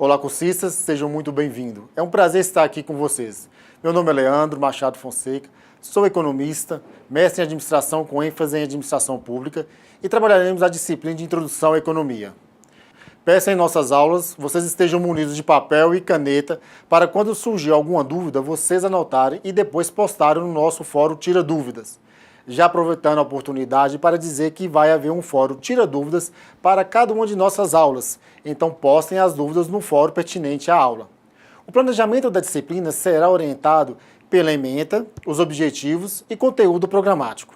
Olá, cursistas, sejam muito bem-vindos. É um prazer estar aqui com vocês. Meu nome é Leandro Machado Fonseca, sou economista, mestre em administração com ênfase em administração pública e trabalharemos a disciplina de Introdução à Economia. Peço em nossas aulas, vocês estejam munidos de papel e caneta para quando surgir alguma dúvida, vocês anotarem e depois postarem no nosso fórum Tira Dúvidas. Já aproveitando a oportunidade para dizer que vai haver um fórum Tira Dúvidas para cada uma de nossas aulas, então postem as dúvidas no fórum pertinente à aula. O planejamento da disciplina será orientado pela ementa, os objetivos e conteúdo programático.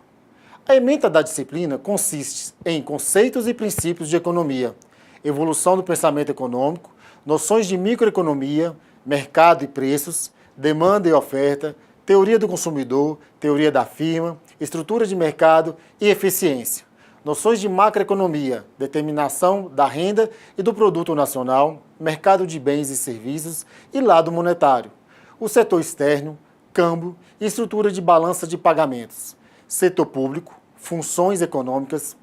A ementa da disciplina consiste em conceitos e princípios de economia, evolução do pensamento econômico, noções de microeconomia, mercado e preços, demanda e oferta, teoria do consumidor, teoria da firma, estrutura de mercado e eficiência. Noções de macroeconomia, determinação da renda e do produto nacional, mercado de bens e serviços e lado monetário. O setor externo, câmbio e estrutura de balança de pagamentos. Setor público, funções econômicas,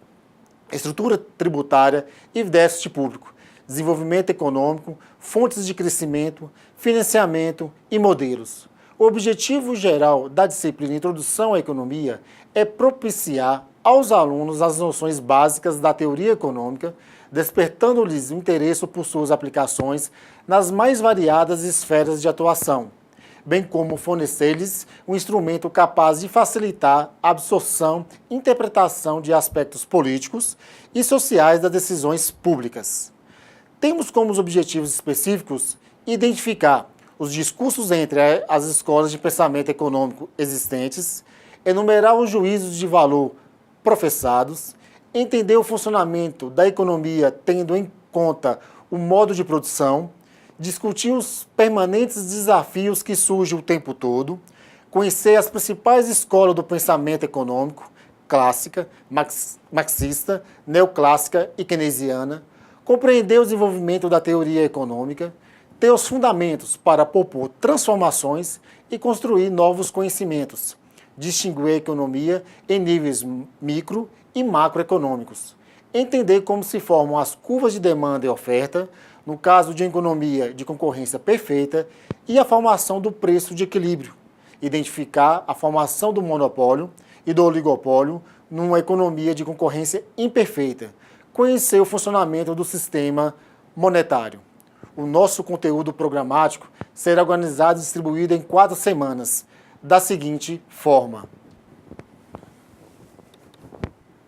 estrutura tributária e déficit público. Desenvolvimento econômico, fontes de crescimento, financiamento e modelos. O objetivo geral da disciplina Introdução à Economia é propiciar aos alunos as noções básicas da teoria econômica, despertando-lhes o interesse por suas aplicações nas mais variadas esferas de atuação, bem como fornecer-lhes um instrumento capaz de facilitar a absorção e interpretação de aspectos políticos e sociais das decisões públicas. Temos como objetivos específicos identificar os discursos entre as escolas de pensamento econômico existentes, enumerar os juízos de valor professados, entender o funcionamento da economia tendo em conta o modo de produção, discutir os permanentes desafios que surgem o tempo todo, conhecer as principais escolas do pensamento econômico, clássica, marxista, neoclássica e keynesiana, compreender o desenvolvimento da teoria econômica, ter os fundamentos para propor transformações e construir novos conhecimentos, distinguir a economia em níveis micro e macroeconômicos, entender como se formam as curvas de demanda e oferta, no caso de economia de concorrência perfeita, e a formação do preço de equilíbrio, identificar a formação do monopólio e do oligopólio numa economia de concorrência imperfeita, conhecer o funcionamento do sistema monetário. O nosso conteúdo programático será organizado e distribuído em 4 semanas, da seguinte forma.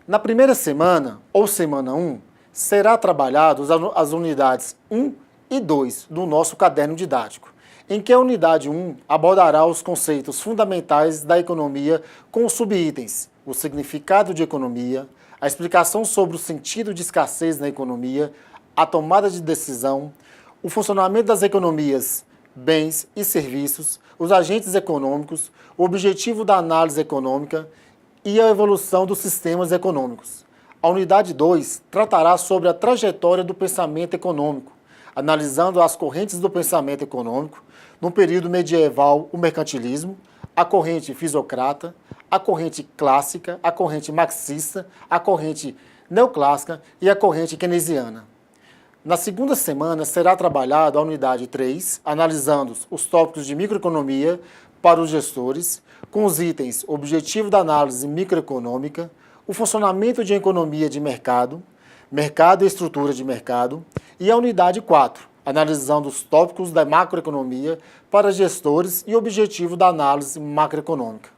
Na primeira semana, ou semana 1, será trabalhadas as unidades 1 e 2 do nosso caderno didático, em que a unidade 1 abordará os conceitos fundamentais da economia com os subitens, o significado de economia, a explicação sobre o sentido de escassez na economia, a tomada de decisão, o funcionamento das economias, bens e serviços, os agentes econômicos, o objetivo da análise econômica e a evolução dos sistemas econômicos. A unidade 2 tratará sobre a trajetória do pensamento econômico, analisando as correntes do pensamento econômico, no período medieval, o mercantilismo, a corrente fisocrata, a corrente clássica, a corrente marxista, a corrente neoclássica e a corrente keynesiana. Na segunda semana será trabalhada a unidade 3, analisando os tópicos de microeconomia para os gestores, com os itens objetivo da análise microeconômica, o funcionamento de economia de mercado, mercado e estrutura de mercado, e a unidade 4, analisando os tópicos da macroeconomia para gestores e objetivo da análise macroeconômica.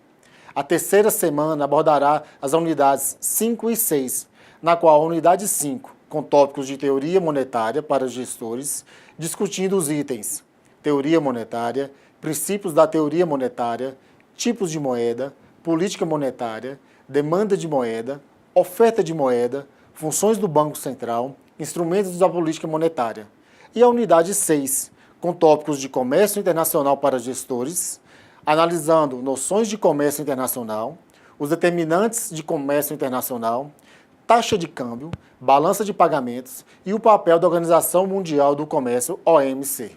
A terceira semana abordará as unidades 5 e 6, na qual a unidade 5, com tópicos de teoria monetária para gestores, discutindo os itens teoria monetária, princípios da teoria monetária, tipos de moeda, política monetária, demanda de moeda, oferta de moeda, funções do Banco Central, instrumentos da política monetária. E a unidade 6, com tópicos de comércio internacional para gestores, analisando noções de comércio internacional, os determinantes de comércio internacional, taxa de câmbio, balança de pagamentos e o papel da Organização Mundial do Comércio, OMC.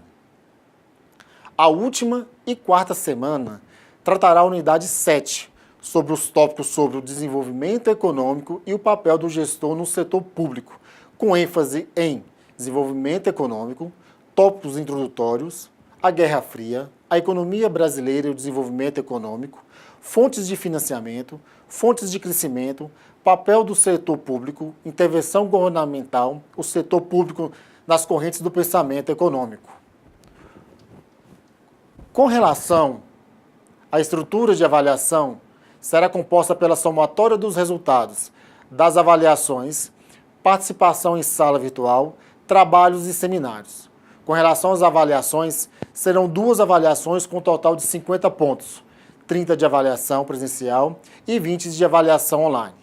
A última e quarta semana tratará a unidade 7, sobre os tópicos sobre o desenvolvimento econômico e o papel do gestor no setor público, com ênfase em desenvolvimento econômico, tópicos introdutórios, a Guerra Fria, a economia brasileira e o desenvolvimento econômico, fontes de financiamento, fontes de crescimento, papel do setor público, intervenção governamental, o setor público nas correntes do pensamento econômico. Com relação à estrutura de avaliação, será composta pela somatória dos resultados das avaliações, participação em sala virtual, trabalhos e seminários. Com relação às avaliações, serão 2 avaliações com um total de 50 pontos, 30 de avaliação presencial e 20 de avaliação online.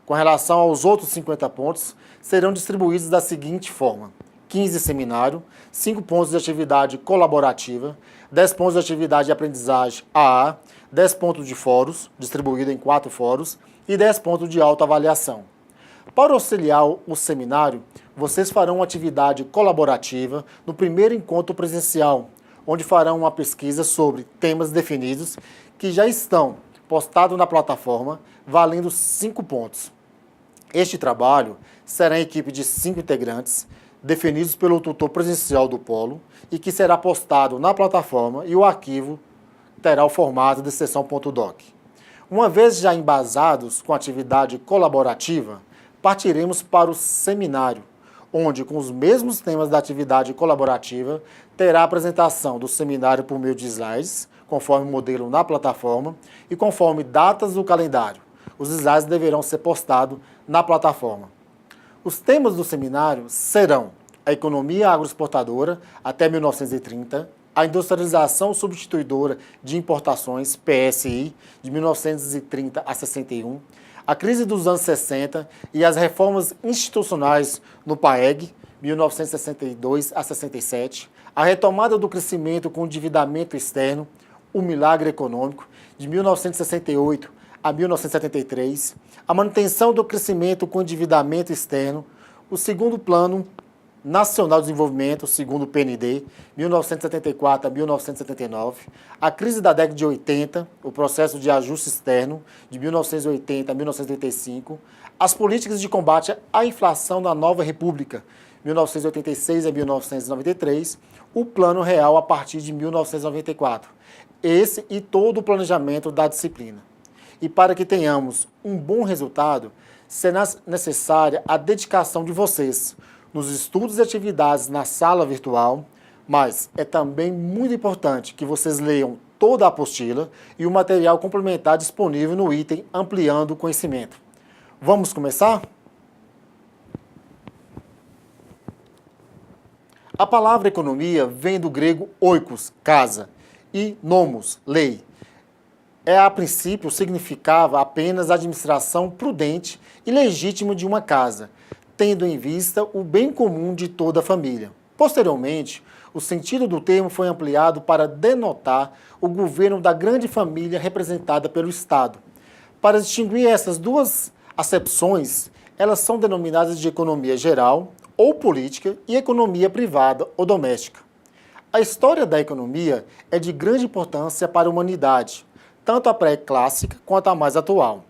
Com relação aos outros 50 pontos, serão distribuídos da seguinte forma: 15 seminário, 5 pontos de atividade colaborativa, 10 pontos de atividade de aprendizagem AA, 10 pontos de fóruns, distribuído em 4 fóruns, e 10 pontos de autoavaliação. Para auxiliar o seminário, vocês farão uma atividade colaborativa no primeiro encontro presencial, onde farão uma pesquisa sobre temas definidos que já estão postados na plataforma, valendo 5 pontos. Este trabalho será em equipe de 5 integrantes, definidos pelo tutor presencial do polo, e que será postado na plataforma, e o arquivo terá o formato de seção.doc. Uma vez já embasados com a atividade colaborativa, partiremos para o seminário, onde, com os mesmos temas da atividade colaborativa, terá a apresentação do seminário por meio de slides, conforme o modelo na plataforma, e conforme datas do calendário. Os slides deverão ser postados na plataforma. Os temas do seminário serão a economia agroexportadora até 1930, a industrialização substituidora de importações, PSI, de 1930 a 61, a crise dos anos 60 e as reformas institucionais no PAEG, 1962 a 67, a retomada do crescimento com endividamento externo, o milagre econômico, de 1968 a 1973, a manutenção do crescimento com endividamento externo, o segundo Plano Nacional de Desenvolvimento, segundo o PND, 1974 a 1979, a crise da década de 80, o processo de ajuste externo, de 1980 a 1985, as políticas de combate à inflação da Nova República, 1986 a 1993, o Plano Real a partir de 1994. Esse e todo o planejamento da disciplina. E para que tenhamos um bom resultado, será necessária a dedicação de vocês nos estudos e atividades na sala virtual, mas é também muito importante que vocês leiam toda a apostila e o material complementar disponível no item Ampliando o Conhecimento. Vamos começar? A palavra economia vem do grego oikos, casa, e nomos, lei. A princípio, significava apenas a administração prudente e legítima de uma casa, tendo em vista o bem comum de toda a família. Posteriormente, o sentido do termo foi ampliado para denotar o governo da grande família representada pelo Estado. Para distinguir essas duas acepções, elas são denominadas de economia geral ou política e economia privada ou doméstica. A história da economia é de grande importância para a humanidade, tanto a pré-clássica quanto a mais atual.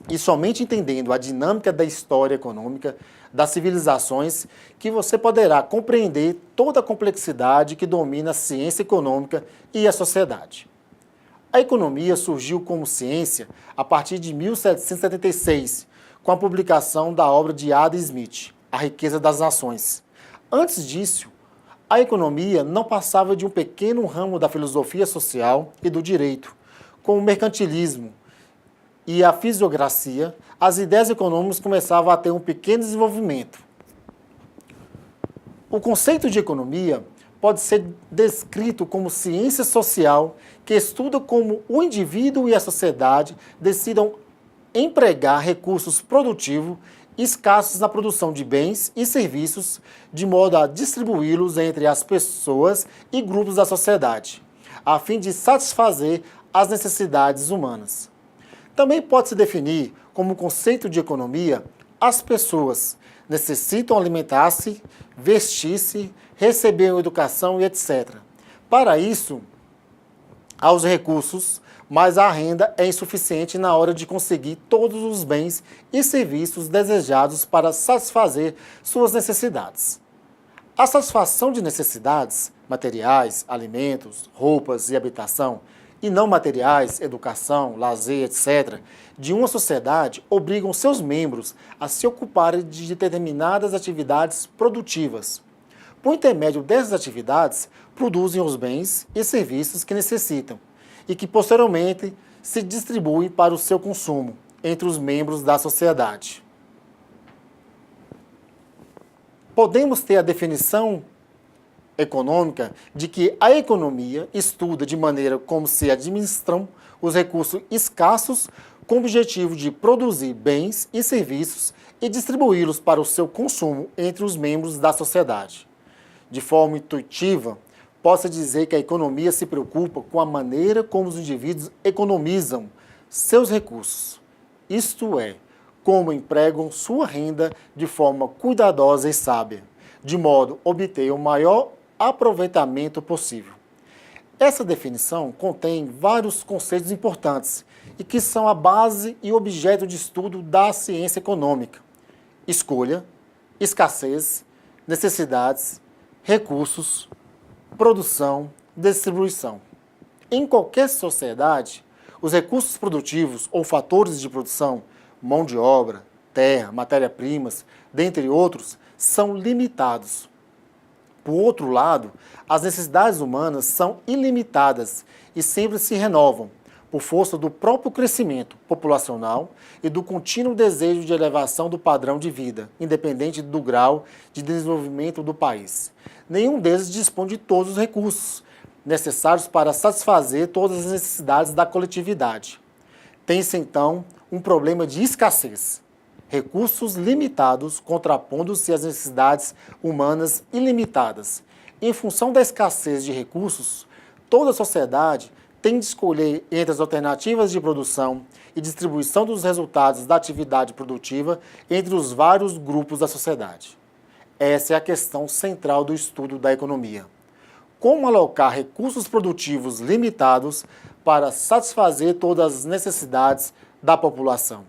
E somente entendendo a dinâmica da história econômica das civilizações que você poderá compreender toda a complexidade que domina a ciência econômica e a sociedade. A economia surgiu como ciência a partir de 1776, com a publicação da obra de Adam Smith, A Riqueza das Nações. Antes disso, a economia não passava de um pequeno ramo da filosofia social e do direito. Com o mercantilismo e a fisiocracia, as ideias econômicas começavam a ter um pequeno desenvolvimento. O conceito de economia pode ser descrito como ciência social que estuda como o indivíduo e a sociedade decidam empregar recursos produtivos escassos na produção de bens e serviços, de modo a distribuí-los entre as pessoas e grupos da sociedade, a fim de satisfazer as necessidades humanas. Também pode-se definir como conceito de economia as pessoas necessitam alimentar-se, vestir-se, receber uma educação e etc. Para isso, há os recursos, mas a renda é insuficiente na hora de conseguir todos os bens e serviços desejados para satisfazer suas necessidades. A satisfação de necessidades materiais, alimentos, roupas e habitação, e não materiais, educação, lazer, etc., de uma sociedade obrigam seus membros a se ocuparem de determinadas atividades produtivas. Por intermédio dessas atividades, produzem os bens e serviços que necessitam e que posteriormente se distribuem para o seu consumo entre os membros da sociedade. Podemos ter a definição econômica de que a economia estuda de maneira como se administram os recursos escassos com o objetivo de produzir bens e serviços e distribuí-los para o seu consumo entre os membros da sociedade. De forma intuitiva, posso dizer que a economia se preocupa com a maneira como os indivíduos economizam seus recursos, isto é, como empregam sua renda de forma cuidadosa e sábia, de modo a obter o maior aproveitamento possível. Essa definição contém vários conceitos importantes e que são a base e objeto de estudo da ciência econômica: escolha, escassez, necessidades, recursos, produção, distribuição. Em qualquer sociedade, os recursos produtivos ou fatores de produção, mão de obra, terra, matéria-primas, dentre outros, são limitados. Por outro lado, as necessidades humanas são ilimitadas e sempre se renovam, por força do próprio crescimento populacional e do contínuo desejo de elevação do padrão de vida, independente do grau de desenvolvimento do país. Nenhum deles dispõe de todos os recursos necessários para satisfazer todas as necessidades da coletividade. Tem-se, então, um problema de escassez. Recursos limitados contrapondo-se às necessidades humanas ilimitadas. Em função da escassez de recursos, toda a sociedade tem de escolher entre as alternativas de produção e distribuição dos resultados da atividade produtiva entre os vários grupos da sociedade. Essa é a questão central do estudo da economia. Como alocar recursos produtivos limitados para satisfazer todas as necessidades da população?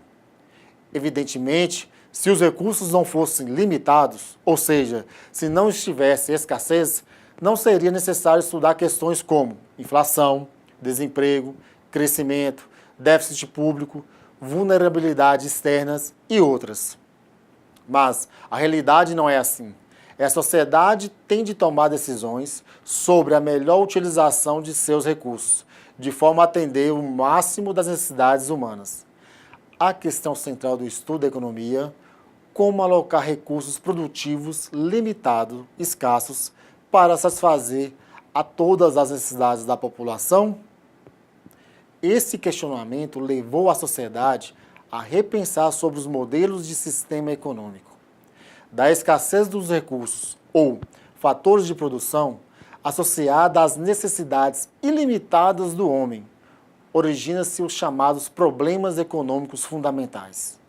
Evidentemente, se os recursos não fossem limitados, ou seja, se não estivesse escassez, não seria necessário estudar questões como inflação, desemprego, crescimento, déficit público, vulnerabilidades externas e outras. Mas a realidade não é assim. A sociedade tem de tomar decisões sobre a melhor utilização de seus recursos, de forma a atender o máximo das necessidades humanas. A questão central do estudo da economia: como alocar recursos produtivos limitados, escassos, para satisfazer a todas as necessidades da população? Esse questionamento levou a sociedade a repensar sobre os modelos de sistema econômico. Da escassez dos recursos, ou fatores de produção, associada às necessidades ilimitadas do homem, origina-se os chamados problemas econômicos fundamentais.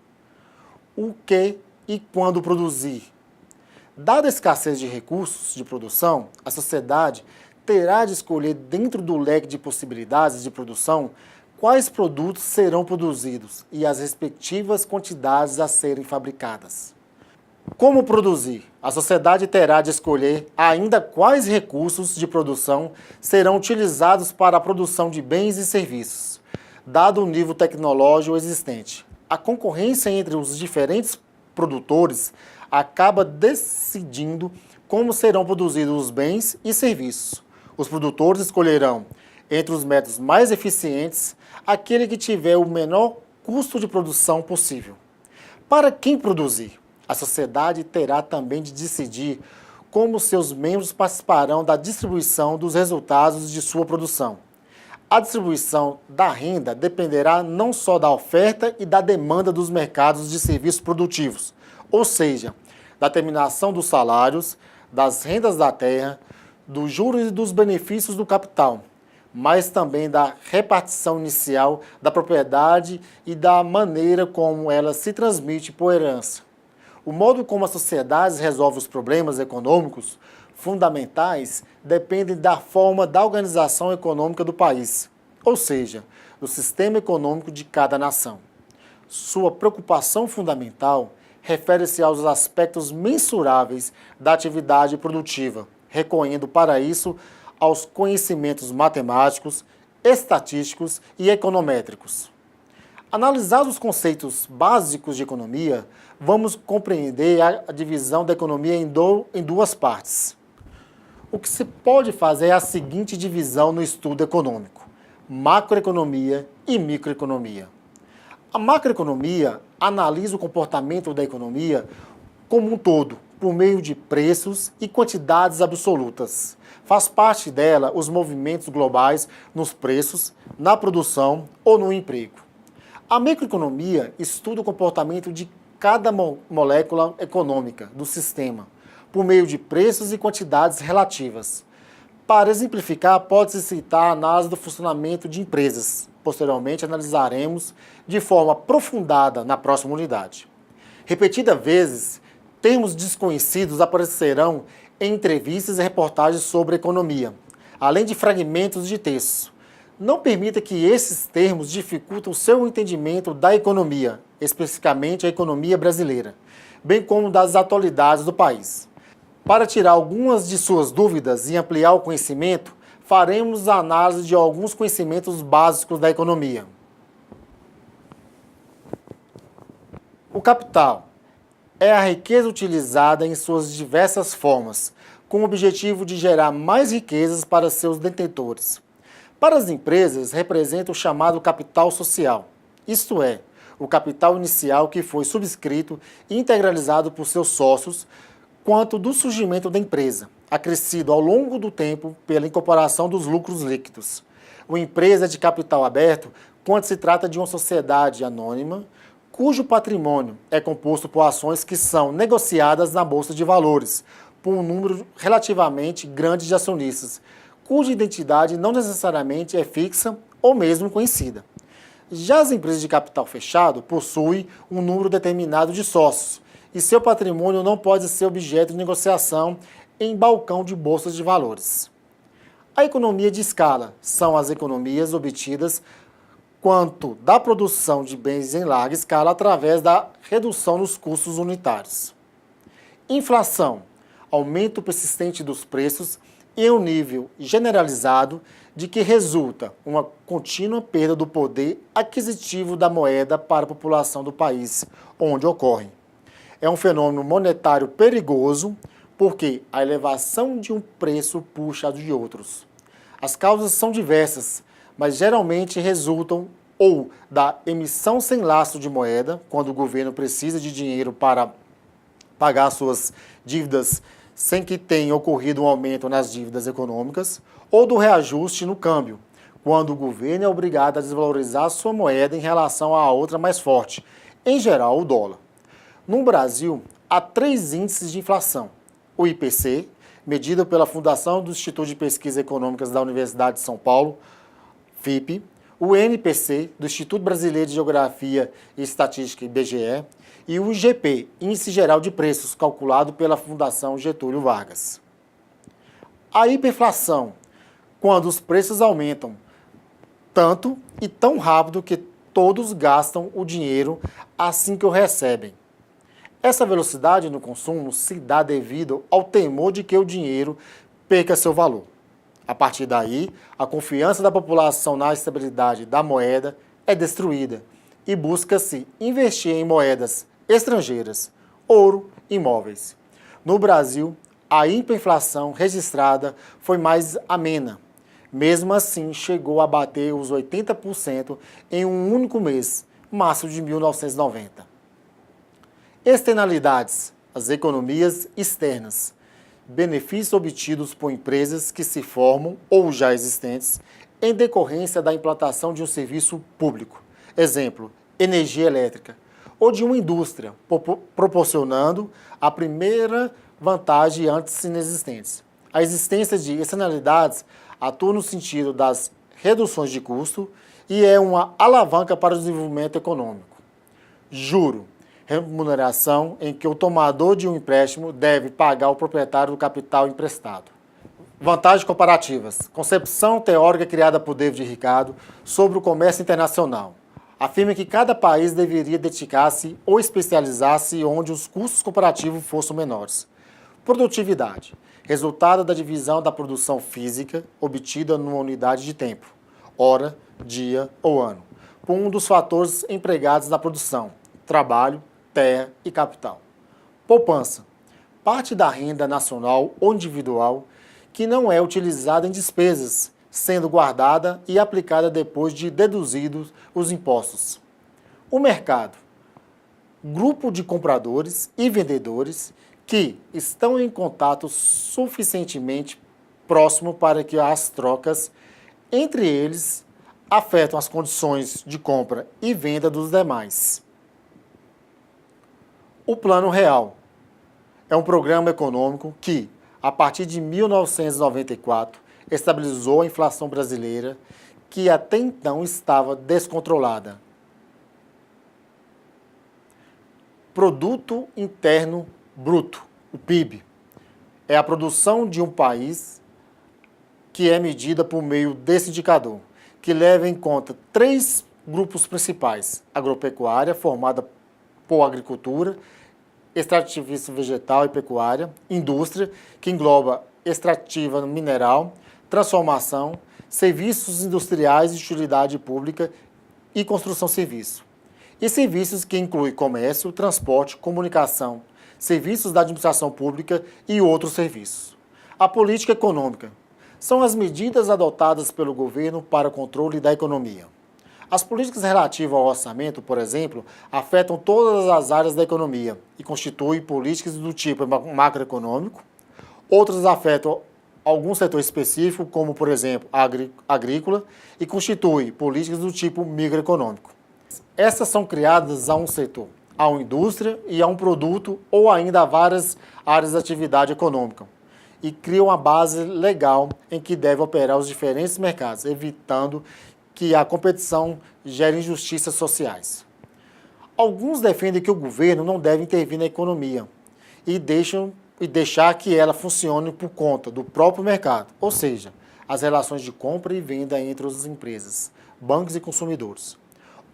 O que e quando produzir? Dada a escassez de recursos de produção, a sociedade terá de escolher dentro do leque de possibilidades de produção quais produtos serão produzidos e as respectivas quantidades a serem fabricadas. Como produzir? A sociedade terá de escolher ainda quais recursos de produção serão utilizados para a produção de bens e serviços, dado o nível tecnológico existente. A concorrência entre os diferentes produtores acaba decidindo como serão produzidos os bens e serviços. Os produtores escolherão, entre os métodos mais eficientes, aquele que tiver o menor custo de produção possível. Para quem produzir? A sociedade terá também de decidir como seus membros participarão da distribuição dos resultados de sua produção. A distribuição da renda dependerá não só da oferta e da demanda dos mercados de serviços produtivos, ou seja, da terminação dos salários, das rendas da terra, dos juros e dos benefícios do capital, mas também da repartição inicial da propriedade e da maneira como ela se transmite por herança. O modo como as sociedades resolvem os problemas econômicos fundamentais depende da forma da organização econômica do país, ou seja, do sistema econômico de cada nação. Sua preocupação fundamental refere-se aos aspectos mensuráveis da atividade produtiva, recorrendo para isso aos conhecimentos matemáticos, estatísticos e econométricos. Analisados os conceitos básicos de economia, vamos compreender a divisão da economia em duas partes. O que se pode fazer é a seguinte divisão no estudo econômico: macroeconomia e microeconomia. A macroeconomia analisa o comportamento da economia como um todo, por meio de preços e quantidades absolutas. Faz parte dela os movimentos globais nos preços, na produção ou no emprego. A microeconomia estuda o comportamento de cada molécula econômica do sistema, por meio de preços e quantidades relativas. Para exemplificar, pode-se citar a análise do funcionamento de empresas. Posteriormente, analisaremos de forma aprofundada na próxima unidade. Repetidas vezes, termos desconhecidos aparecerão em entrevistas e reportagens sobre economia, além de fragmentos de texto. Não permita que esses termos dificultem o seu entendimento da economia, especificamente a economia brasileira, bem como das atualidades do país. Para tirar algumas de suas dúvidas e ampliar o conhecimento, faremos a análise de alguns conhecimentos básicos da economia. O capital é a riqueza utilizada em suas diversas formas, com o objetivo de gerar mais riquezas para seus detentores. Para as empresas, representa o chamado capital social, isto é, o capital inicial que foi subscrito e integralizado por seus sócios, quanto do surgimento da empresa, acrescido ao longo do tempo pela incorporação dos lucros líquidos. Uma empresa de capital aberto, quando se trata de uma sociedade anônima, cujo patrimônio é composto por ações que são negociadas na Bolsa de Valores, por um número relativamente grande de acionistas, cuja identidade não necessariamente é fixa ou mesmo conhecida. Já as empresas de capital fechado possuem um número determinado de sócios, e seu patrimônio não pode ser objeto de negociação em balcão de bolsas de valores. A economia de escala são as economias obtidas quanto da produção de bens em larga escala através da redução nos custos unitários. Inflação, aumento persistente dos preços em um nível generalizado de que resulta uma contínua perda do poder aquisitivo da moeda para a população do país onde ocorre. É um fenômeno monetário perigoso porque a elevação de um preço puxa a de outros. As causas são diversas, mas geralmente resultam ou da emissão sem lastro de moeda, quando o governo precisa de dinheiro para pagar suas dívidas sem que tenha ocorrido um aumento nas dívidas econômicas, ou do reajuste no câmbio, quando o governo é obrigado a desvalorizar sua moeda em relação à outra mais forte, em geral o dólar. No Brasil, há 3 índices de inflação: o IPC, medido pela Fundação do Instituto de Pesquisas Econômicas da Universidade de São Paulo, FIPE, o NPC, do Instituto Brasileiro de Geografia e Estatística, IBGE, e o IGP, Índice Geral de Preços, calculado pela Fundação Getúlio Vargas. A hiperinflação, quando os preços aumentam tanto e tão rápido que todos gastam o dinheiro assim que o recebem. Essa velocidade no consumo se dá devido ao temor de que o dinheiro perca seu valor. A partir daí, a confiança da população na estabilidade da moeda é destruída e busca-se investir em moedas estrangeiras, ouro e imóveis. No Brasil, a hiperinflação registrada foi mais amena. Mesmo assim, chegou a bater os 80% em um único mês, março de 1990. Externalidades, as economias externas. Benefícios obtidos por empresas que se formam ou já existentes em decorrência da implantação de um serviço público. Exemplo, energia elétrica. Ou de uma indústria, proporcionando a primeira vantagem antes inexistentes. A existência de externalidades atua no sentido das reduções de custo e é uma alavanca para o desenvolvimento econômico. Juro. Remuneração em que o tomador de um empréstimo deve pagar ao proprietário do capital emprestado. Vantagens comparativas. Concepção teórica criada por David Ricardo sobre o comércio internacional. afirma que cada país deveria dedicar-se ou especializar-se onde os custos comparativos fossem menores. Produtividade, resultado da divisão da produção física obtida numa unidade de tempo, hora, dia ou ano, por um dos fatores empregados na produção, trabalho, terra e capital. Poupança, parte da renda nacional ou individual que não é utilizada em despesas, sendo guardada e aplicada depois de deduzidos os impostos. O mercado, grupo de compradores e vendedores que estão em contato suficientemente próximo para que as trocas entre eles afetam as condições de compra e venda dos demais. O Plano Real é um programa econômico que, a partir de 1994, estabilizou a inflação brasileira, que até então estava descontrolada. Produto Interno Bruto, o PIB, é a produção de um país que é medida por meio desse indicador, que leva em conta 3 grupos principais: agropecuária, formada por agricultura, extrativismo vegetal e pecuária, indústria, que engloba extrativa mineral, transformação, serviços industriais de utilidade pública e construção serviço. E serviços que incluem comércio, transporte, comunicação, serviços da administração pública e outros serviços. A política econômica são as medidas adotadas pelo governo para o controle da economia. As políticas relativas ao orçamento, por exemplo, afetam todas as áreas da economia e constituem políticas do tipo macroeconômico. Outras afetam algum setor específico, como, por exemplo, agrícola, e constituem políticas do tipo microeconômico. Essas são criadas a um setor, a uma indústria e a um produto ou ainda a várias áreas de atividade econômica e criam uma base legal em que devem operar os diferentes mercados, evitando que a competição gere injustiças sociais. Alguns defendem que o governo não deve intervir na economia e deixar que ela funcione por conta do próprio mercado, ou seja, as relações de compra e venda entre as empresas, bancos e consumidores.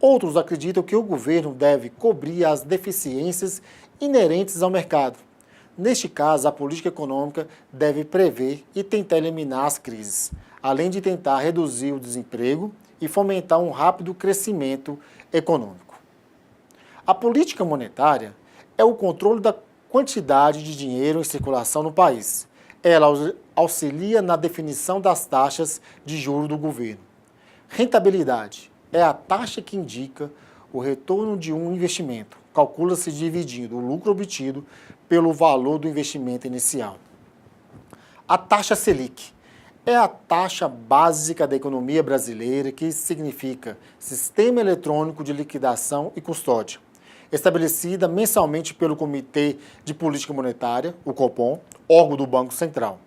Outros acreditam que o governo deve cobrir as deficiências inerentes ao mercado. Neste caso, a política econômica deve prever e tentar eliminar as crises, além de tentar reduzir o desemprego e fomentar um rápido crescimento econômico. A política monetária é o controle da quantidade de dinheiro em circulação no país. Ela auxilia na definição das taxas de juros do governo. Rentabilidade é a taxa que indica o retorno de um investimento. Calcula-se dividindo o lucro obtido pelo valor do investimento inicial. A taxa Selic é a taxa básica da economia brasileira, que significa Sistema Eletrônico de Liquidação e Custódia, estabelecida mensalmente pelo Comitê de Política Monetária, o Copom, órgão do Banco Central.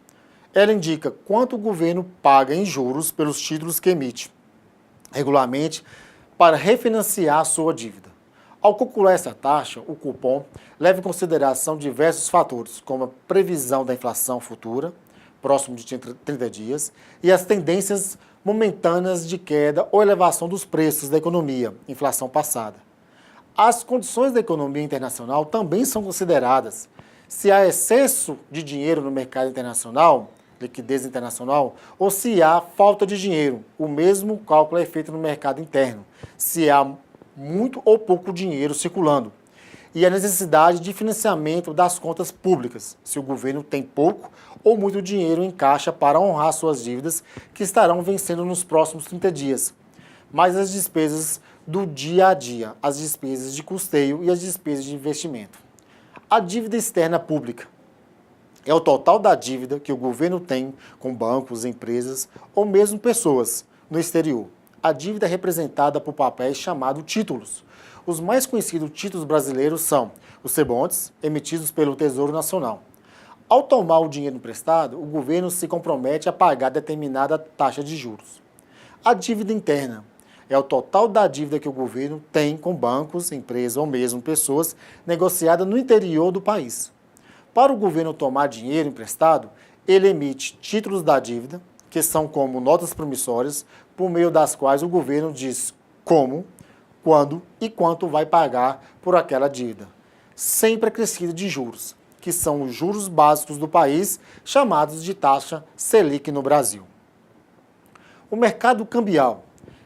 Ela indica quanto o governo paga em juros pelos títulos que emite, regularmente, para refinanciar a sua dívida. Ao calcular essa taxa, o Copom leva em consideração diversos fatores, como a previsão da inflação futura, próximo de 30 dias, e as tendências momentâneas de queda ou elevação dos preços da economia, inflação passada. As condições da economia internacional também são consideradas. Se há excesso de dinheiro no mercado internacional, liquidez internacional, ou se há falta de dinheiro. O mesmo cálculo é feito no mercado interno, se há muito ou pouco dinheiro circulando. E a necessidade de financiamento das contas públicas, se o governo tem pouco ou muito dinheiro em caixa para honrar suas dívidas que estarão vencendo nos próximos 30 dias. Mas as despesas do dia a dia, as despesas de custeio e as despesas de investimento. A dívida externa pública é o total da dívida que o governo tem com bancos, empresas ou mesmo pessoas no exterior. A dívida é representada por papéis chamados títulos. Os mais conhecidos títulos brasileiros são os CBONDs, emitidos pelo Tesouro Nacional. Ao tomar o dinheiro emprestado, o governo se compromete a pagar determinada taxa de juros. A dívida interna é o total da dívida que o governo tem com bancos, empresas ou mesmo pessoas negociada no interior do país. Para o governo tomar dinheiro emprestado, ele emite títulos da dívida, que são como notas promissórias, por meio das quais o governo diz como, quando e quanto vai pagar por aquela dívida, sempre acrescida de juros, que são os juros básicos do país, chamados de taxa Selic no Brasil. O mercado cambial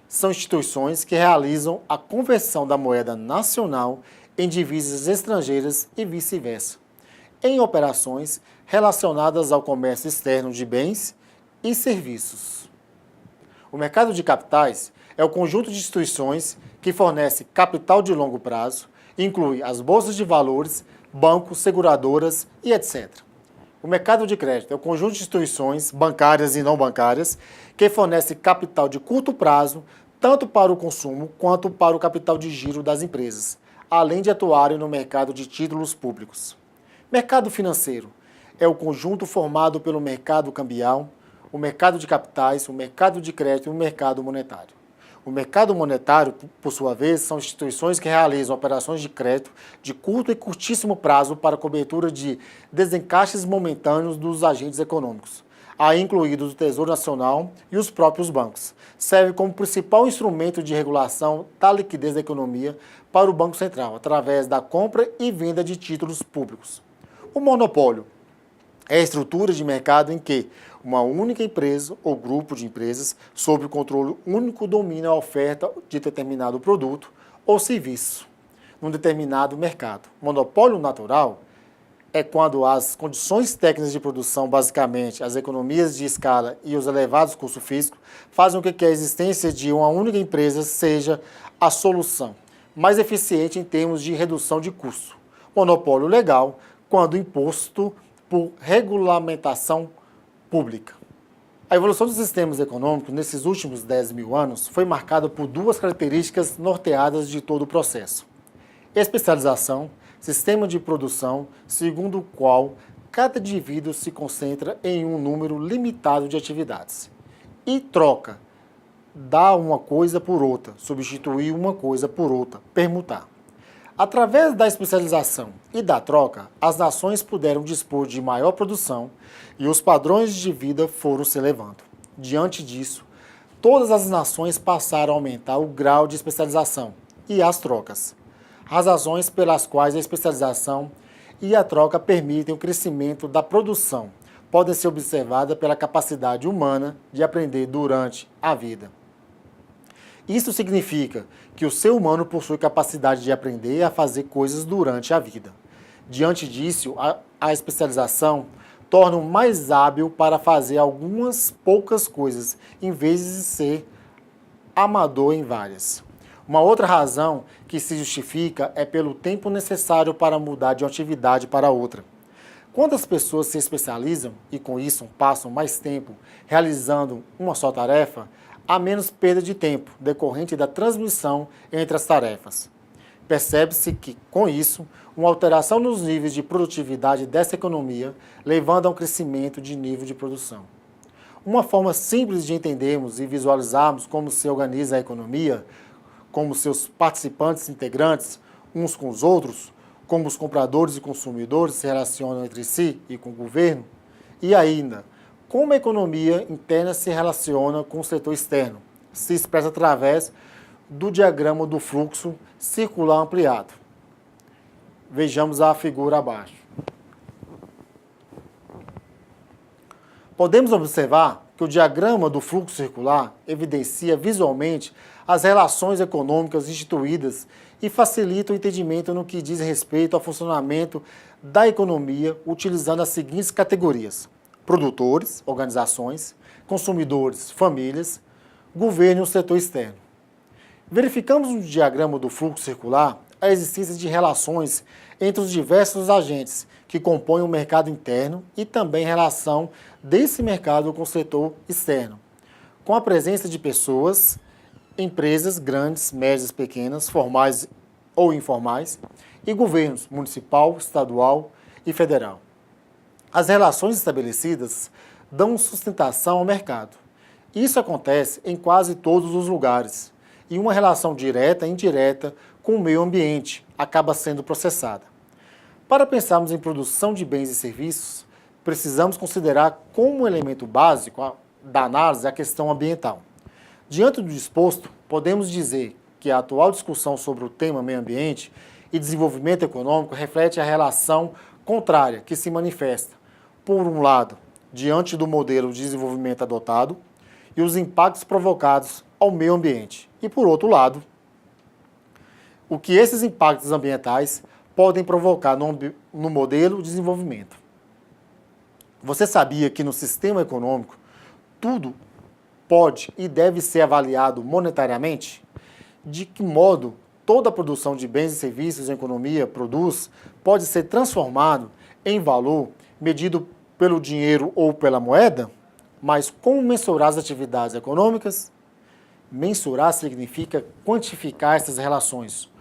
são instituições que realizam a conversão da moeda nacional em divisas estrangeiras e vice-versa, em operações relacionadas ao comércio externo de bens e serviços. O mercado de capitais é o conjunto de instituições que fornece capital de longo prazo, inclui as bolsas de valores, bancos, seguradoras e etc. O mercado de crédito é o conjunto de instituições bancárias e não bancárias que fornece capital de curto prazo, tanto para o consumo quanto para o capital de giro das empresas, além de atuarem no mercado de títulos públicos. Mercado financeiro é o conjunto formado pelo mercado cambial, o mercado de capitais, o mercado de crédito e o mercado monetário. O mercado monetário, por sua vez, são instituições que realizam operações de crédito de curto e curtíssimo prazo para cobertura de desencaixes momentâneos dos agentes econômicos, aí incluídos o Tesouro Nacional e os próprios bancos. Serve como principal instrumento de regulação da liquidez da economia para o Banco Central, através da compra e venda de títulos públicos. O monopólio é a estrutura de mercado em que uma única empresa ou grupo de empresas, sob o controle único, domina a oferta de determinado produto ou serviço num determinado mercado. Monopólio natural é quando as condições técnicas de produção, basicamente as economias de escala e os elevados custos físicos, fazem com que a existência de uma única empresa seja a solução mais eficiente em termos de redução de custo. Monopólio legal, quando imposto por regulamentação pública. A evolução dos sistemas econômicos nesses últimos 10 mil anos foi marcada por duas características norteadas de todo o processo. Especialização, sistema de produção, segundo o qual cada indivíduo se concentra em um número limitado de atividades. E troca, dar uma coisa por outra, substituir uma coisa por outra, permutar. Através da especialização e da troca, as nações puderam dispor de maior produção e os padrões de vida foram se elevando. Diante disso, todas as nações passaram a aumentar o grau de especialização e as trocas. As razões pelas quais a especialização e a troca permitem o crescimento da produção podem ser observadas pela capacidade humana de aprender durante a vida. Isso significa que o ser humano possui capacidade de aprender a fazer coisas durante a vida. Diante disso, a especialização torna-o mais hábil para fazer algumas poucas coisas, em vez de ser amador em várias. Uma outra razão que se justifica é pelo tempo necessário para mudar de uma atividade para outra. Quando as pessoas se especializam e com isso passam mais tempo realizando uma só tarefa, há menos perda de tempo decorrente da transmissão entre as tarefas. Percebe-se que, com isso, uma alteração nos níveis de produtividade dessa economia, levando a um crescimento de nível de produção. Uma forma simples de entendermos e visualizarmos como se organiza a economia, como seus participantes integrantes, uns com os outros, como os compradores e consumidores se relacionam entre si e com o governo, e ainda, como a economia interna se relaciona com o setor externo, se expressa através do diagrama do fluxo circular ampliado. Vejamos a figura abaixo. Podemos observar que o diagrama do fluxo circular evidencia visualmente as relações econômicas instituídas e facilita o entendimento no que diz respeito ao funcionamento da economia, utilizando as seguintes categorias: produtores, organizações, consumidores, famílias, governo e o setor externo. Verificamos no diagrama do fluxo circular a existência de relações entre os diversos agentes que compõem o mercado interno e também relação desse mercado com o setor externo, com a presença de pessoas, empresas grandes, médias, pequenas, formais ou informais, e governos municipal, estadual e federal. As relações estabelecidas dão sustentação ao mercado. Isso acontece em quase todos os lugares, e uma relação direta e indireta com o meio ambiente acaba sendo processada. Para pensarmos em produção de bens e serviços, precisamos considerar como elemento básico da análise a questão ambiental. Diante do disposto, podemos dizer que a atual discussão sobre o tema meio ambiente e desenvolvimento econômico reflete a relação contrária que se manifesta, por um lado, diante do modelo de desenvolvimento adotado e os impactos provocados ao meio ambiente, e por outro lado, o que esses impactos ambientais podem provocar no modelo de desenvolvimento. Você sabia que no sistema econômico tudo pode e deve ser avaliado monetariamente? De que modo toda a produção de bens e serviços em economia pode ser transformado em valor medido pelo dinheiro ou pela moeda? Mas como mensurar as atividades econômicas? Mensurar significa quantificar essas relações.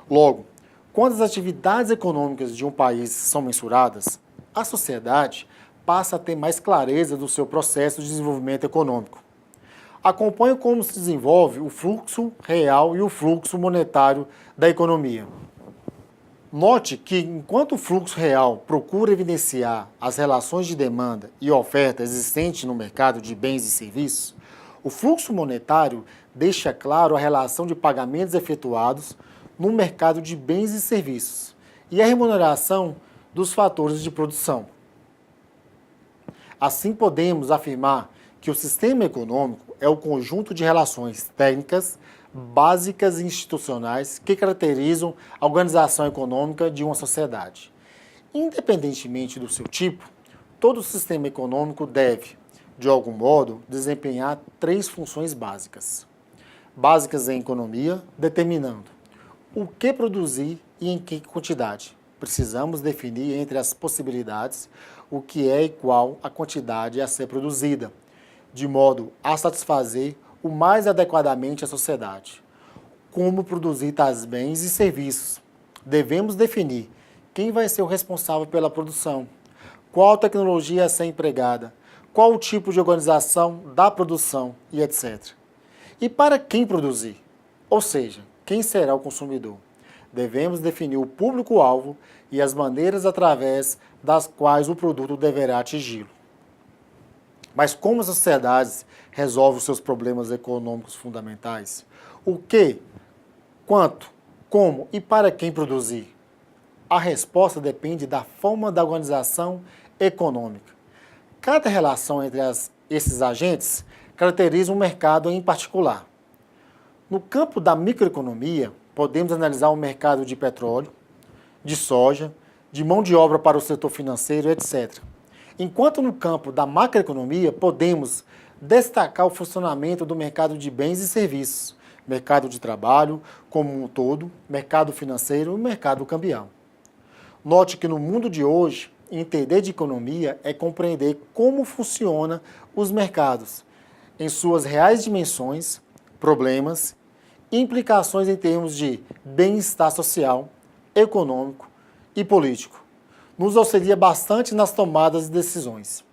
Logo, quando as atividades econômicas de um país são mensuradas, a sociedade passa a ter mais clareza do seu processo de desenvolvimento econômico. Acompanhe como se desenvolve o fluxo real e o fluxo monetário da economia. Note que, enquanto o fluxo real procura evidenciar as relações de demanda e oferta existentes no mercado de bens e serviços, o fluxo monetário deixa claro a relação de pagamentos efetuados no mercado de bens e serviços e a remuneração dos fatores de produção. Assim, podemos afirmar que o sistema econômico é o conjunto de relações técnicas, básicas e institucionais que caracterizam a organização econômica de uma sociedade. Independentemente do seu tipo, todo sistema econômico deve, de algum modo, desempenhar três funções básicas. Básicas em economia, determinando o que produzir e em que quantidade. Precisamos definir entre as possibilidades o que é e qual a quantidade a ser produzida, de modo a satisfazer o mais adequadamente a sociedade. Como produzir tais bens e serviços? Devemos definir quem vai ser o responsável pela produção, qual tecnologia a ser empregada, qual o tipo de organização da produção e etc. E para quem produzir? Ou seja, quem será o consumidor? Devemos definir o público-alvo e as maneiras através das quais o produto deverá atingi-lo. Mas como as sociedades resolvem os seus problemas econômicos fundamentais? O que, quanto, como e para quem produzir? A resposta depende da forma da organização econômica. Cada relação entre esses agentes caracteriza um mercado em particular. No campo da microeconomia, podemos analisar o mercado de petróleo, de soja, de mão de obra para o setor financeiro, etc. Enquanto no campo da macroeconomia, podemos destacar o funcionamento do mercado de bens e serviços, mercado de trabalho como um todo, mercado financeiro e mercado cambial. Note que no mundo de hoje, entender de economia é compreender como funcionam os mercados, em suas reais dimensões, problemas e implicações em termos de bem-estar social, econômico e político. Nos auxilia bastante nas tomadas de decisões.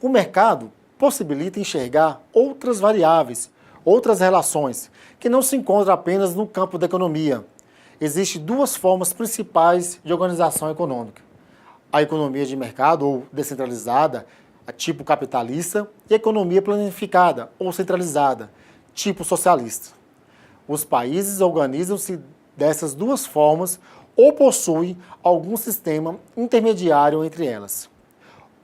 O mercado possibilita enxergar outras variáveis, outras relações, que não se encontram apenas no campo da economia. Existem duas formas principais de organização econômica: a economia de mercado, ou descentralizada, a tipo capitalista, e a economia planificada, ou centralizada, tipo socialista. Os países organizam-se dessas duas formas ou possuem algum sistema intermediário entre elas.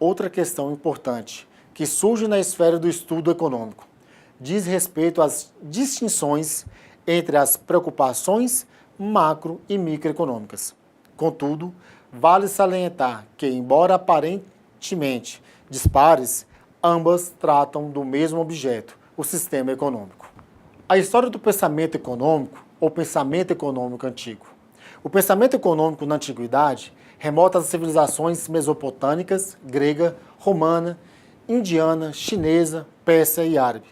Outra questão importante que surge na esfera do estudo econômico diz respeito às distinções entre as preocupações macro e microeconômicas. Contudo, vale salientar que, embora aparentemente dispares, ambas tratam do mesmo objeto, o sistema econômico. A história do pensamento econômico, ou pensamento econômico antigo. O pensamento econômico na antiguidade remota às civilizações mesopotâmicas, grega, romana, indiana, chinesa, persa e árabe.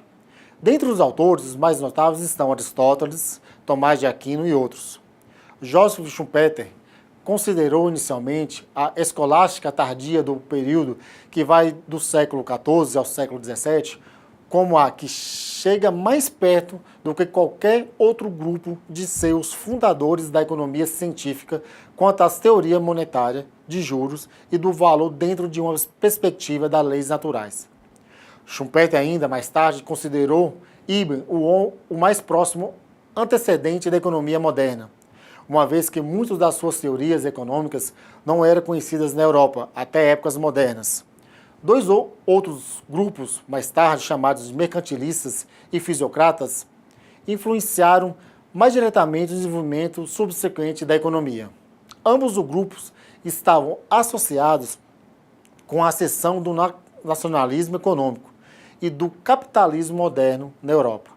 Dentre os autores, os mais notáveis estão Aristóteles, Tomás de Aquino e outros. Joseph Schumpeter considerou inicialmente a escolástica tardia do período que vai do século XIV ao século XVII como a que chega mais perto do que qualquer outro grupo de seus fundadores da economia científica quanto às teorias monetárias, de juros e do valor dentro de uma perspectiva das leis naturais. Schumpeter ainda mais tarde considerou Ibsen o mais próximo antecedente da economia moderna, uma vez que muitas das suas teorias econômicas não eram conhecidas na Europa até épocas modernas. Dois outros grupos, mais tarde chamados de mercantilistas e fisiocratas, influenciaram mais diretamente o desenvolvimento subsequente da economia. Ambos os grupos estavam associados com a ascensão do nacionalismo econômico e do capitalismo moderno na Europa.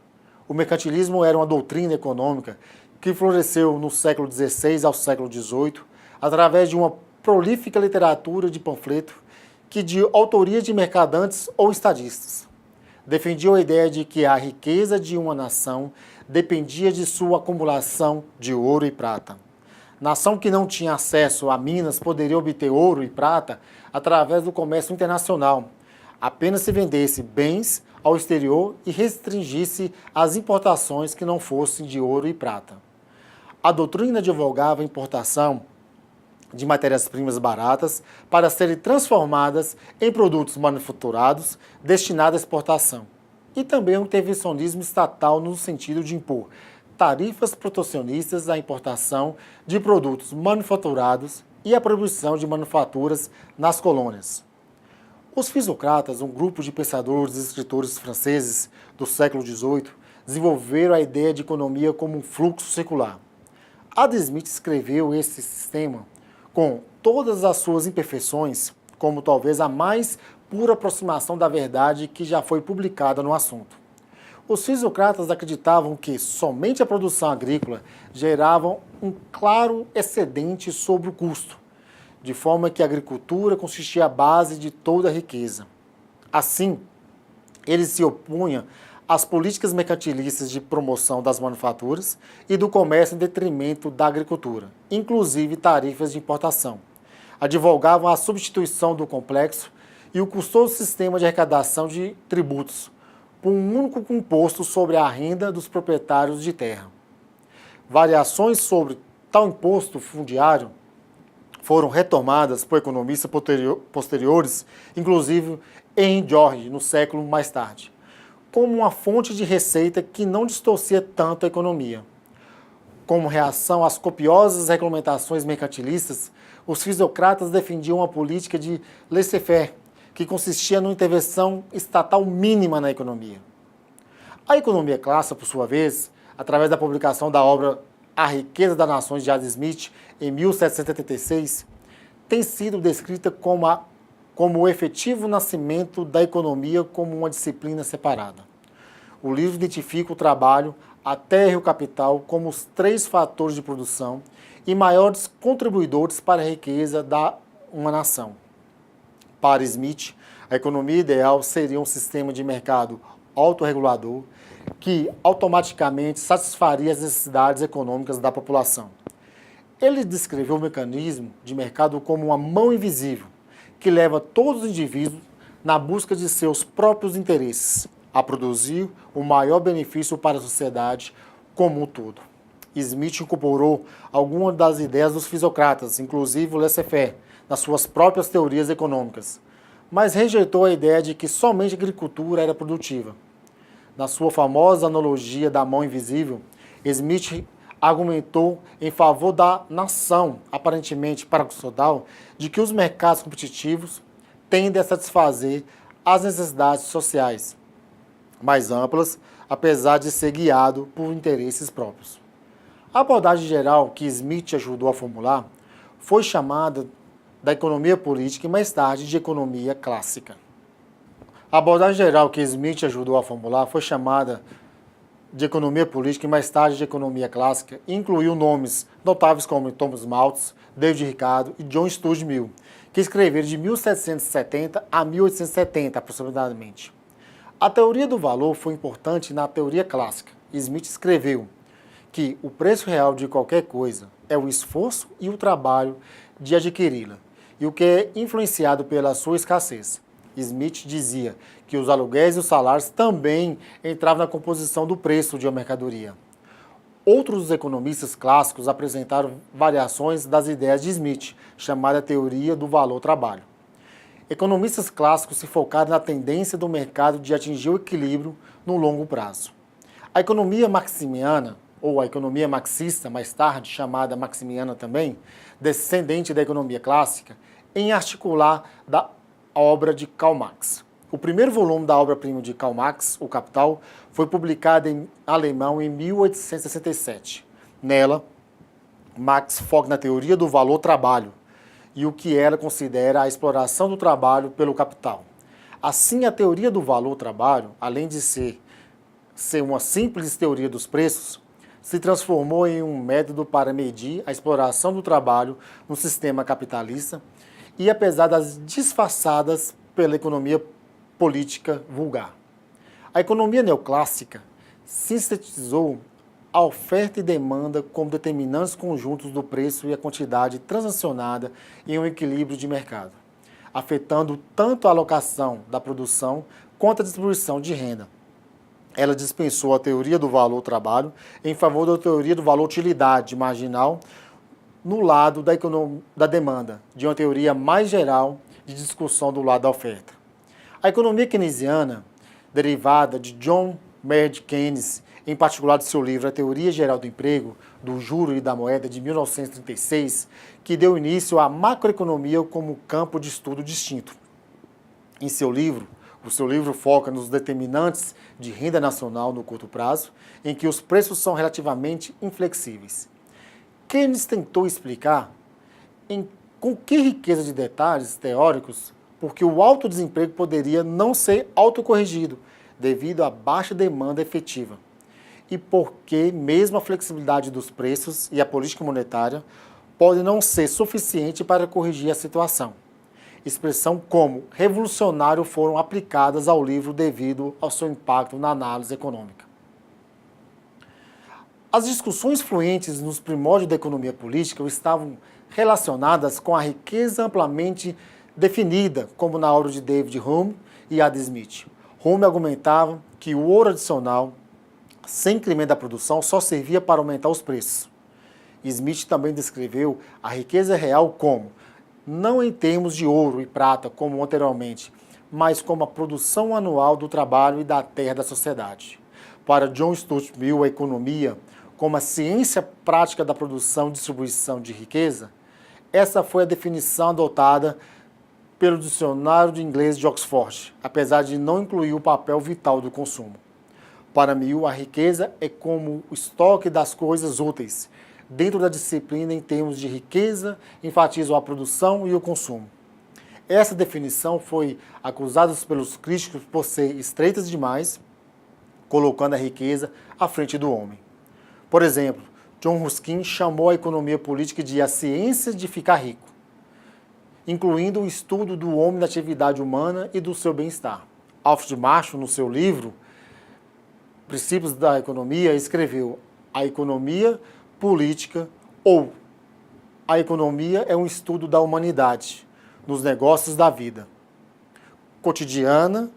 O mercantilismo era uma doutrina econômica que floresceu no século XVI ao século XVIII através de uma prolífica literatura de panfleto que de autoria de mercadantes ou estadistas. Defendia a ideia de que a riqueza de uma nação dependia de sua acumulação de ouro e prata. Nação que não tinha acesso a minas poderia obter ouro e prata através do comércio internacional, apenas se vendesse bens ao exterior e restringisse as importações que não fossem de ouro e prata. A doutrina divulgava a importação de matérias-primas baratas para serem transformadas em produtos manufaturados destinados à exportação. E também o intervencionismo estatal no sentido de impor tarifas protecionistas à importação de produtos manufaturados e a proibição de manufaturas nas colônias. Os fisiocratas, um grupo de pensadores e escritores franceses do século XVIII, desenvolveram a ideia de economia como um fluxo circular. Adam Smith escreveu esse sistema com todas as suas imperfeições, como talvez a mais pura aproximação da verdade que já foi publicada no assunto. Os fisiocratas acreditavam que somente a produção agrícola gerava um claro excedente sobre o custo, de forma que a agricultura consistia a base de toda a riqueza. Assim, eles se opunham às políticas mercantilistas de promoção das manufaturas e do comércio em detrimento da agricultura, inclusive tarifas de importação. Advogavam a substituição do complexo e o custoso sistema de arrecadação de tributos por um único imposto sobre a renda dos proprietários de terra. Variações sobre tal imposto fundiário foram retomadas por economistas posteriores, inclusive Henry George, no século mais tarde, como uma fonte de receita que não distorcia tanto a economia. Como reação às copiosas regulamentações mercantilistas, os fisiocratas defendiam uma política de laissez-faire, que consistia numa intervenção estatal mínima na economia. A economia clássica, por sua vez, através da publicação da obra A Riqueza das Nações de Adam Smith, em 1776, tem sido descrita como o efetivo nascimento da economia como uma disciplina separada. O livro identifica o trabalho, a terra e o capital como os três fatores de produção e maiores contribuidores para a riqueza da uma nação. Para Smith, a economia ideal seria um sistema de mercado autorregulador que automaticamente satisfaria as necessidades econômicas da população. Ele descreveu o mecanismo de mercado como uma mão invisível que leva todos os indivíduos na busca de seus próprios interesses a produzir o maior benefício para a sociedade como um todo. Smith incorporou algumas das ideias dos fisiocratas, inclusive o laissez-faire, nas suas próprias teorias econômicas, mas rejeitou a ideia de que somente a agricultura era produtiva. Na sua famosa analogia da mão invisível, Smith argumentou em favor da nação, aparentemente paradoxal, de que os mercados competitivos tendem a satisfazer as necessidades sociais mais amplas, apesar de ser guiado por interesses próprios. A abordagem geral que Smith ajudou a formular foi chamada da economia política e mais tarde de economia clássica. A abordagem geral que Smith ajudou a formular foi chamada de economia política e mais tarde de economia clássica e incluiu nomes notáveis como Thomas Malthus, David Ricardo e John Stuart Mill, que escreveram de 1770 a 1870 aproximadamente. A teoria do valor foi importante na teoria clássica. Smith escreveu que o preço real de qualquer coisa é o esforço e o trabalho de adquiri-la, e o que é influenciado pela sua escassez. Smith dizia que os aluguéis e os salários também entravam na composição do preço de uma mercadoria. Outros economistas clássicos apresentaram variações das ideias de Smith, chamada teoria do valor-trabalho. Economistas clássicos se focaram na tendência do mercado de atingir o equilíbrio no longo prazo. A economia maximiana, ou a economia marxista, mais tarde chamada maximiana também, descendente da economia clássica, em articular da obra de Karl Marx. O primeiro volume da obra-prima de Karl Marx, O Capital, foi publicado em alemão em 1867. Nela, Marx foca na teoria do valor-trabalho e o que ela considera a exploração do trabalho pelo capital. Assim, a teoria do valor-trabalho, além de ser uma simples teoria dos preços, se transformou em um método para medir a exploração do trabalho no sistema capitalista e apesar das disfarçadas pela economia política vulgar. A economia neoclássica sintetizou a oferta e demanda como determinantes conjuntos do preço e a quantidade transacionada em um equilíbrio de mercado, afetando tanto a alocação da produção quanto a distribuição de renda. Ela dispensou a teoria do valor-trabalho em favor da teoria do valor-utilidade marginal no lado da demanda, de uma teoria mais geral de discussão do lado da oferta. A economia keynesiana, derivada de John Maynard Keynes, em particular de seu livro A Teoria Geral do Emprego, do Juro e da Moeda, de 1936, que deu início à macroeconomia como campo de estudo distinto. O seu livro foca nos determinantes de renda nacional no curto prazo, em que os preços são relativamente inflexíveis. Keynes tentou explicar com que riqueza de detalhes teóricos porque o alto desemprego poderia não ser autocorrigido devido à baixa demanda efetiva e porque mesmo a flexibilidade dos preços e a política monetária pode não ser suficiente para corrigir a situação. Expressão como revolucionário foram aplicadas ao livro devido ao seu impacto na análise econômica. As discussões fluentes nos primórdios da economia política estavam relacionadas com a riqueza amplamente definida, como na obra de David Hume e Adam Smith. Hume argumentava que o ouro adicional, sem incremento da produção, só servia para aumentar os preços. Smith também descreveu a riqueza real como, não em termos de ouro e prata, como anteriormente, mas como a produção anual do trabalho e da terra da sociedade. Para John Stuart Mill, a economia, como a ciência prática da produção e distribuição de riqueza, essa foi a definição adotada pelo Dicionário de Inglês de Oxford, apesar de não incluir o papel vital do consumo. Para Mill, a riqueza é como o estoque das coisas úteis. Dentro da disciplina, em termos de riqueza, enfatizam a produção e o consumo. Essa definição foi acusada pelos críticos por ser estreita demais, colocando a riqueza à frente do homem. Por exemplo, John Ruskin chamou a economia política de a ciência de ficar rico, incluindo o estudo do homem da atividade humana e do seu bem-estar. Alfred Marshall, no seu livro Princípios da Economia, escreveu: a economia política ou a economia é um estudo da humanidade, nos negócios da vida cotidiana,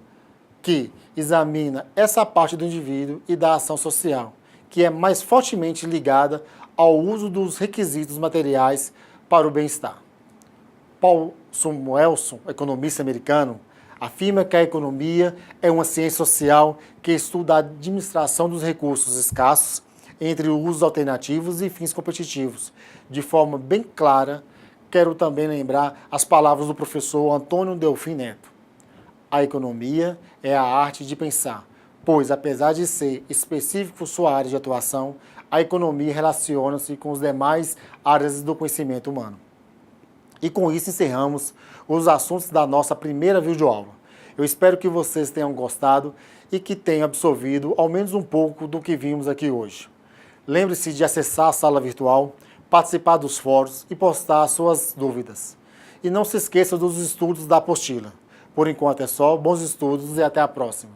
que examina essa parte do indivíduo e da ação social, que é mais fortemente ligada ao uso dos requisitos materiais para o bem-estar. Paul Samuelson, economista americano, afirma que a economia é uma ciência social que estuda a administração dos recursos escassos entre usos alternativos e fins competitivos. De forma bem clara, quero também lembrar as palavras do professor Antônio Delfim Neto. A economia é a arte de pensar, pois, apesar de ser específico sua área de atuação, a economia relaciona-se com as demais áreas do conhecimento humano. E com isso encerramos os assuntos da nossa primeira videoaula. Eu espero que vocês tenham gostado e que tenham absorvido ao menos um pouco do que vimos aqui hoje. Lembre-se de acessar a sala virtual, participar dos fóruns e postar suas dúvidas. E não se esqueça dos estudos da apostila. Por enquanto é só, bons estudos e até a próxima.